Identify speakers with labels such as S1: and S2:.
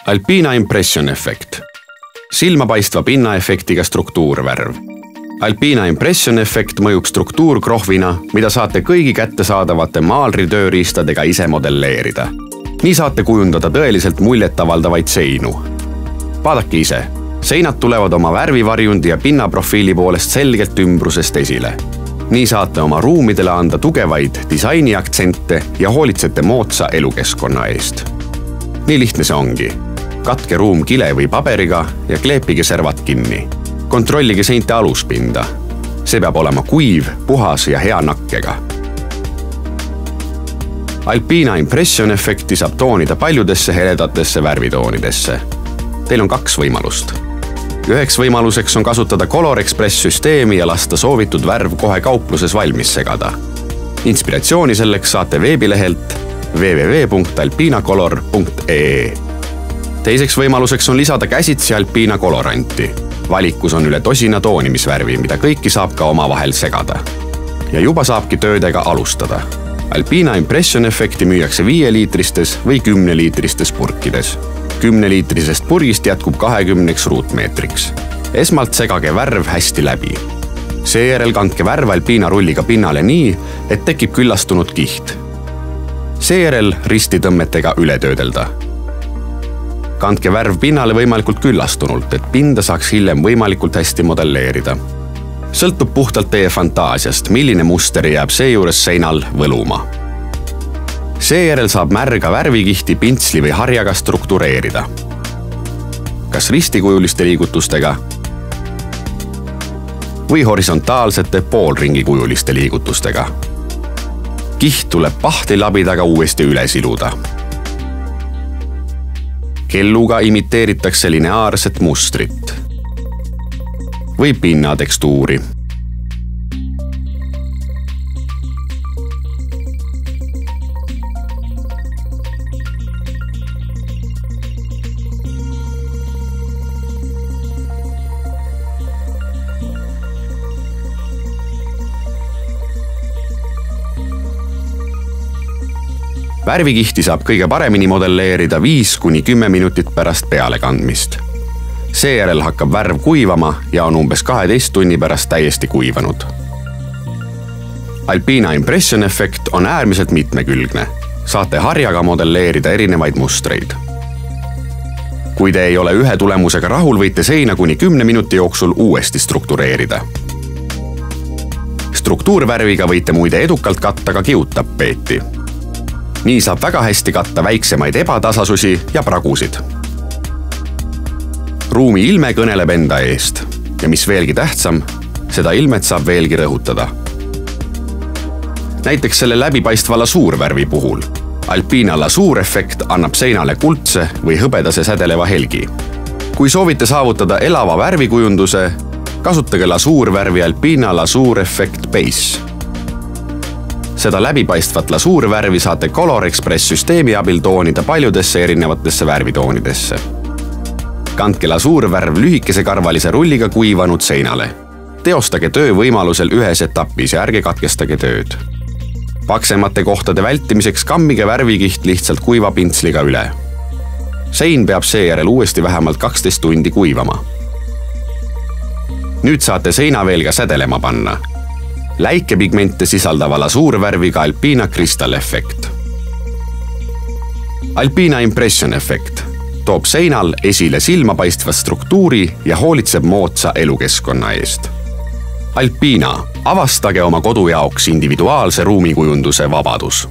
S1: Alpina Impression efekt. Silmapaistva pinnaefektiga struktuurvärv. Alpina Impression efekt mõjub struktuurkrohvina, mida saate kõigi kättesaadavate maalritööriistadega ise modelleerida. Nii saate kujundada tõeliselt muljetavaldavaid seinu. Vaadake ise. Seinad tulevad oma värvivarjundi ja pinnaprofiili poolest selgelt ümbrusest esile. Nii saate oma ruumidele anda tugevaid disainiaktsente ja hoolitsete moodsa elukeskkonna eest. Nii lihtne see ongi. Katke ruum kile või paberiga ja kleepige servad kinni. Kontrollige seinte aluspinda. See peab olema kuiv, puhas ja hea nakkega. Alpina Impression efekti saab toonida paljudesse heledatesse värvitoonidesse. Teil on 2 võimalust. Üheks võimaluseks on kasutada Color Express süsteemi ja lasta soovitud värv kohe kaupluses valmis segada. Inspiratsiooni selleks saate veebilehelt www.alpinacolor.ee. Teiseks võimaluseks on lisada käsitsi Alpina koloranti. Valikus on üle tosina toonimisvärvi, mida kõiki saab ka omavahel segada. Ja juba saabki töödega alustada. Alpina Impression efekti müüakse 5-liitristes või 10-liitristes purkides. 10-liitrisest purgist jätkub 20 ruutmeetriks. Esmalt segage värv hästi läbi. Seejärel kandke värv Alpina rulliga pinnale nii, et tekib küllastunud kiht. Seejärel ristitõmmetega üle töödelda. Kandke värv pinnale võimalikult küllastunult, et pinda saaks hiljem võimalikult hästi modelleerida. Sõltub puhtalt teie fantaasiast, milline muster jääb seejuures seinal võluma. Seejärel saab märga värvikihti pintsli või harjaga struktureerida. Kas ristikujuliste liigutustega või horisontaalsete poolringikujuliste liigutustega. Kiht tuleb pahtilabidaga uuesti üle siluda. Kelluga imiteeritakse lineaarset mustrit või pinnatekstuuri. Värvikihti saab kõige paremini modelleerida 5–10 minutit pärast pealekandmist. Seejärel hakkab värv kuivama ja on umbes 12 tunni pärast täiesti kuivanud. Alpina Impression efekt on äärmiselt mitmekülgne. Saate harjaga modelleerida erinevaid mustreid. Kui te ei ole ühe tulemusega rahul, võite seina kuni 10 minuti jooksul uuesti struktureerida. Struktuurvärviga võite muide edukalt katta ka kiudtapeeti. Nii saab väga hästi katta väiksemaid ebatasasusi ja pragusid. Ruumi ilme kõneleb enda eest ja mis veelgi tähtsam, seda ilmet saab veelgi rõhutada. Näiteks selle läbipaistva lasuurvärvi puhul. Alpina lasuurefekt annab seinale kuldse või hõbedase sädeleva helgi. Kui soovite saavutada elava värvikujunduse, kasutage lasuurvärvi Alpina lasuurefekt Base. Seda läbipaistvat lasuurvärvi saate Color Express süsteemi abil toonida paljudesse erinevatesse värvitoonidesse. Kandke lasuurvärv lühikese karvalise rulliga kuivanud seinale. Teostage töö võimalusel ühes etapis ja ärge katkestage tööd. Paksemate kohtade vältimiseks kammige värvikiht lihtsalt kuiva pintsliga üle. Sein peab seejärel uuesti vähemalt 12 tundi kuivama. Nüüd saate seina veel ka sädelema panna. Läikepigmente sisaldava lasuurvärviga Alpina Crystal efekt. Alpina Impression efekt toob seinal esile silmapaistva struktuuri ja hoolitseb moodsa elukeskkonna eest. Alpina, avastage oma kodu jaoks individuaalse ruumikujunduse vabadus.